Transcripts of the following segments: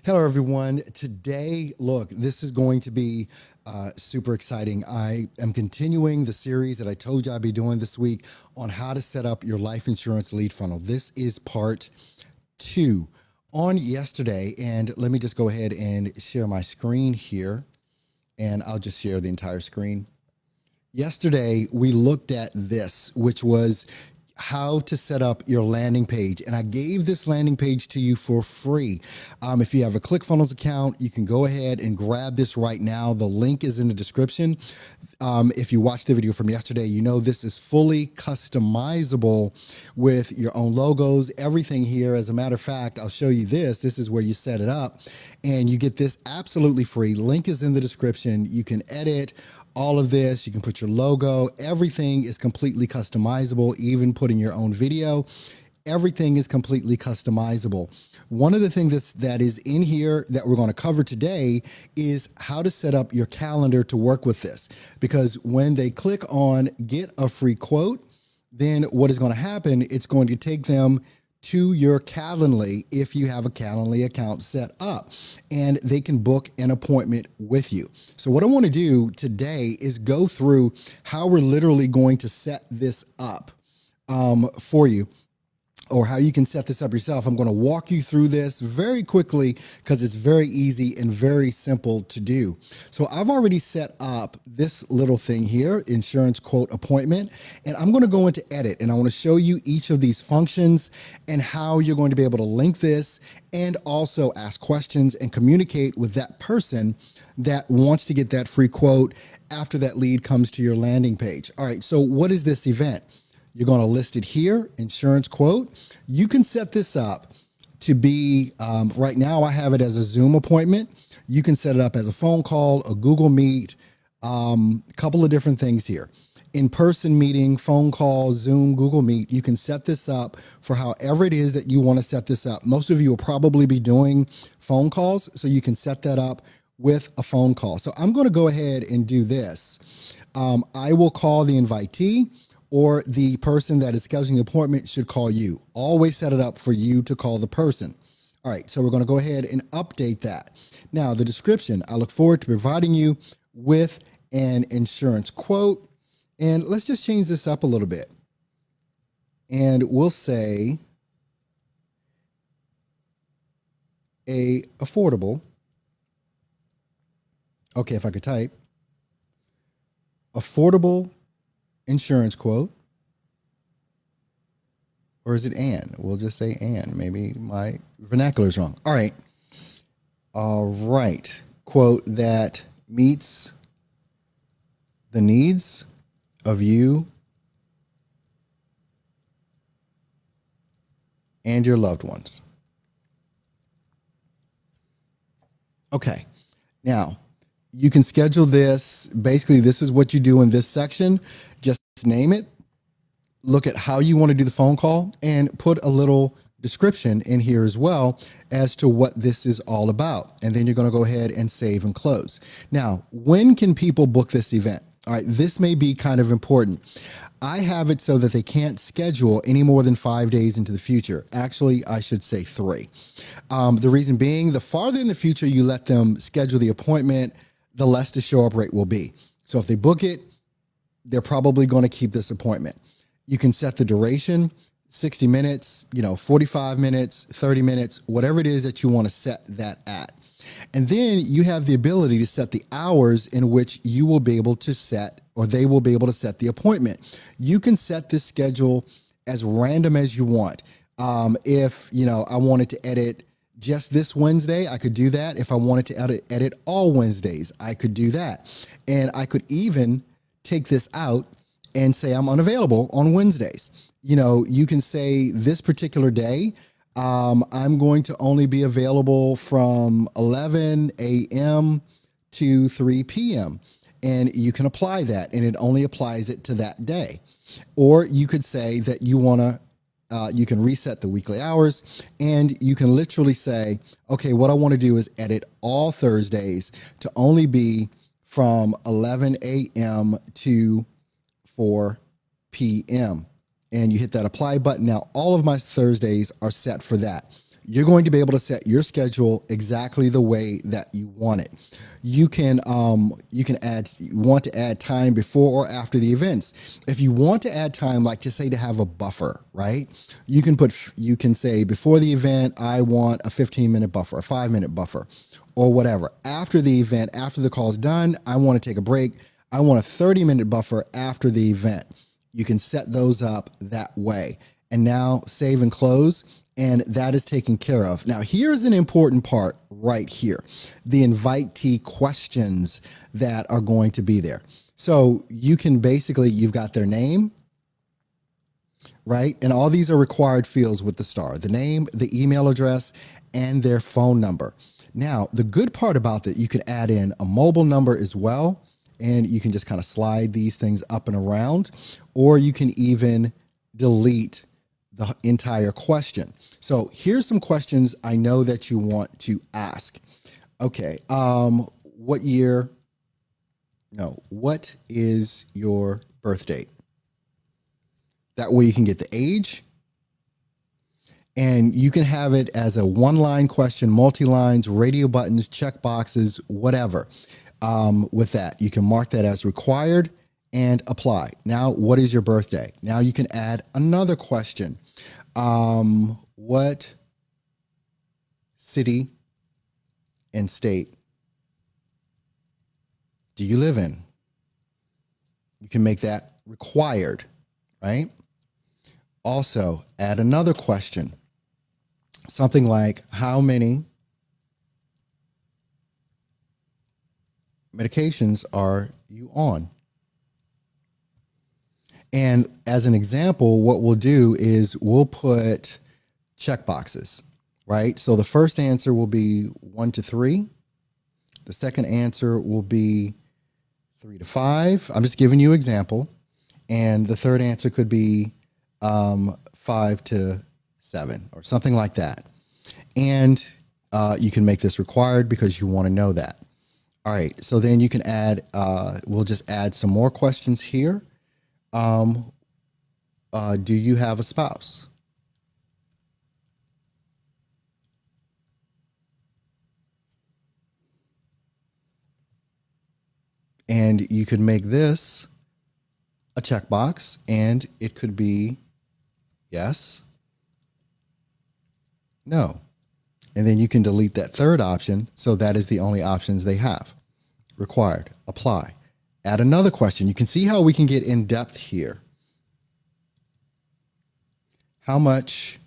Hello, everyone. Today, look, this is going to be super exciting. I am continuing the series that I told you I'd be doing this week on how to set up your life insurance lead funnel. This is part 2. On yesterday, and let me just go ahead and share my screen here, and I'll just share the entire screen. Yesterday, we looked at this, which was how to set up your landing page. And I gave this landing page to you for free. If you have a ClickFunnels account, you can go ahead and grab this right now. The link is in the description. If you watched the video from yesterday, you know this is fully customizable with your own logos, everything here. As a matter of fact, I'll show you this. This is where you set it up and you get this absolutely free. Link is in the description. You can edit all of this. You can put your logo. Everything is completely customizable, even putting your own video. Everything is completely customizable. One of the things that is in here that we're going to cover today is how to set up your calendar to work with this. Because when they click on get a free quote, then what is going to happen, it's going to take them to your Calendly if you have a Calendly account set up, and they can book an appointment with you. So what I want to do today is go through how we're literally going to set this up for you, or how you can set this up yourself. I'm going to walk you through this very quickly because it's very easy and very simple to do. So I've already set up this little thing here, insurance quote appointment, and I'm going to go into edit and I want to show you each of these functions and how you're going to be able to link this and also ask questions and communicate with that person that wants to get that free quote after that lead comes to your landing page. All right, so what is this event? You're going to list it here, insurance quote. You can set this up to be, right now I have it as a Zoom appointment. You can set it up as a phone call, a Google Meet, a couple of different things here. In-person meeting, phone call, Zoom, Google Meet. You can set this up for however it is that you want to set this up. Most of you will probably be doing phone calls, so you can set that up with a phone call. So I'm going to go ahead and do this. I will call the invitee, or the person that is scheduling the appointment should call you. Always set it up for you to call the person. All right, so we're going to go ahead and update that. Now, the description, I look forward to providing you with an insurance quote. And let's just change this up a little bit. And we'll say a affordable. Okay, if I could type. Affordable insurance quote, or is it and? We'll just say and. Maybe my vernacular is wrong. All right. Quote that meets the needs of you and your loved ones. Okay. Now, you can schedule this. Basically, this is what you do in this section. Just name it, look at how you want to do the phone call, and put a little description in here as well as to what this is all about. And then you're going to go ahead and save and close. Now, when can people book this event? All right, this may be kind of important. I have it so that they can't schedule any more than 5 days into the future. Actually, I should say 3. The reason being, the farther in the future you let them schedule the appointment, the less the show up rate will be. So if they book it, they're probably going to keep this appointment. You can set the duration, 60 minutes, 45 minutes, 30 minutes, whatever it is that you want to set that at. And then you have the ability to set the hours in which you will be able to set, or they will be able to set the appointment. You can set this schedule as random as you want. If, I wanted to edit just this Wednesday, I could do that. If I wanted to edit all Wednesdays, I could do that. And I could even take this out and say I'm unavailable on Wednesdays. You can say this particular day, I'm going to only be available from 11 a.m. to 3 p.m. And you can apply that, and it only applies it to that day. Or you could say that you want to you can reset the weekly hours, and you can literally say, okay, what I want to do is edit all Thursdays to only be from 11 a.m. to 4 p.m. And you hit that apply button. Now, all of my Thursdays are set for that. you're going to be able to set your schedule exactly the way that you want it. You can add, you want to add time before or after the events. If you want to add time, like just say to have a buffer, right? You can say before the event, I want a 15-minute buffer, a 5-minute buffer, or whatever. After the event, after the call's done, I want to take a break. I want a 30-minute buffer after the event. You can set those up that way. And now save and close, and that is taken care of. Now, here's an important part right here, the invitee questions that are going to be there. So you can basically, you've got their name, right? And all these are required fields with the star, the name, the email address, and their phone number. Now, the good part about that, you can add in a mobile number as well, and you can just kind of slide these things up and around, or you can even delete the entire question. So here's some questions I know that you want to ask. Okay, what year? No, what is your birth date? That way you can get the age, and you can have it as a one-line question, multi-lines, radio buttons, check boxes, whatever. With that, you can mark that as required and apply. Now, what is your birthday? Now you can add another question. What city and state do you live in? You can make that required, right? Also, add another question. Something like, how many medications are you on? And as an example, what we'll do is we'll put check boxes, right? So the first answer will be 1 to 3. The second answer will be 3 to 5. I'm just giving you an example. And the third answer could be 5 to 7 or something like that. And you can make this required because you want to know that. All right, so then you can add, we'll just add some more questions here. Do you have a spouse? And you could make this a checkbox, and it could be yes, no. And then you can delete that third option. So that is the only options they have. Required, apply. Add another question. You can see how we can get in depth here. How much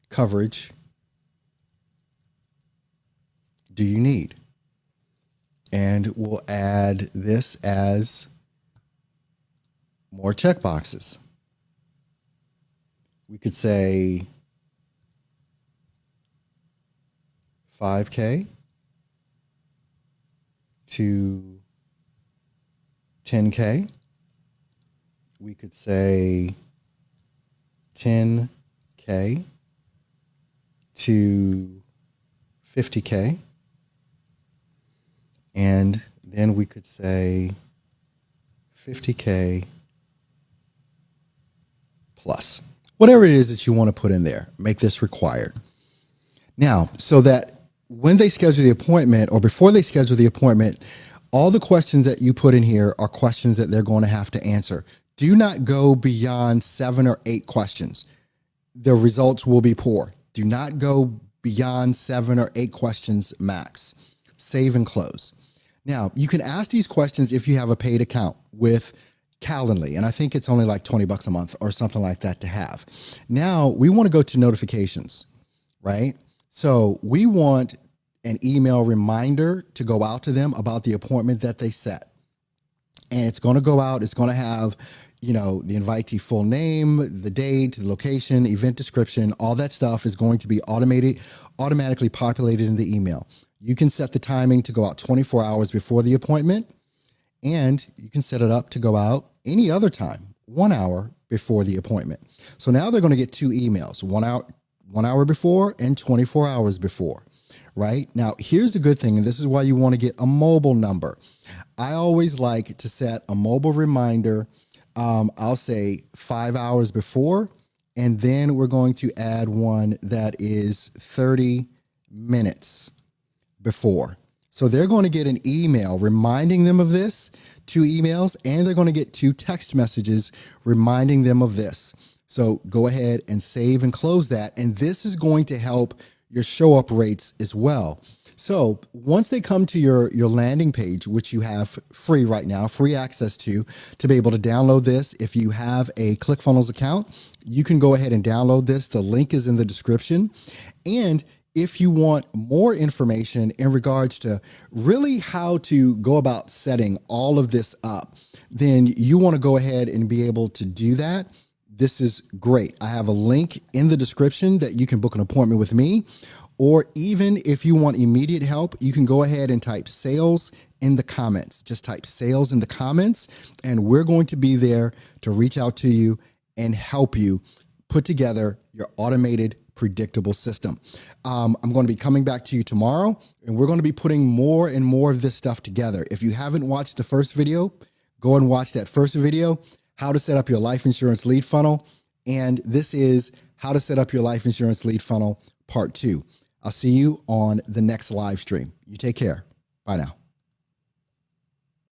coverage do you need? And we'll add this as more checkboxes. We could say 5K to 10K. We could say 10K to 50K. And then we could say 50K plus. Whatever it is that you want to put in there, make this required. Now, so that when they schedule the appointment or before they schedule the appointment, all the questions that you put in here are questions that they're going to have to answer. Do not go beyond 7 or 8 questions. The results will be poor. Do not go beyond 7 or 8 questions max. Save and close. Now, you can ask these questions if you have a paid account with Calendly, and I think it's only like $20 a month or something like that to have. Now, we want to go to notifications, right? So we want an email reminder to go out to them about the appointment that they set. And it's going to go out. It's going to have, the invitee full name, the date, the location, event description, all that stuff is going to be automatically populated in the email. You can set the timing to go out 24 hours before the appointment, and you can set it up to go out any other time, 1 hour before the appointment. So now they're going to get 2 emails, 1 hour before and 24 hours before, right? Now, here's the good thing, and this is why you want to get a mobile number. I always like to set a mobile reminder. I'll say 5 hours before And then we're going to add one that is 30 minutes before. So they're going to get an email reminding them of this, 2 emails, and they're going to get 2 text messages reminding them of this. So go ahead and save and close that. And this is going to help your show up rates as well. So once they come to your landing page, which you have free right now, free access to be able to download this. If you have a ClickFunnels account, you can go ahead and download this. The link is in the description. And if you want more information in regards to really how to go about setting all of this up, then you want to go ahead and be able to do that. This is great. I have a link in the description that you can book an appointment with me. Or even if you want immediate help, you can go ahead and type sales in the comments. Just type sales in the comments, and we're going to be there to reach out to you and help you put together your automated, predictable system. I'm going to be coming back to you tomorrow, and we're going to be putting more and more of this stuff together. If you haven't watched the first video, go and watch that first video, how to set up your life insurance lead funnel. And this is how to set up your life insurance lead funnel part 2. I'll see you on the next live stream. You take care. Bye now.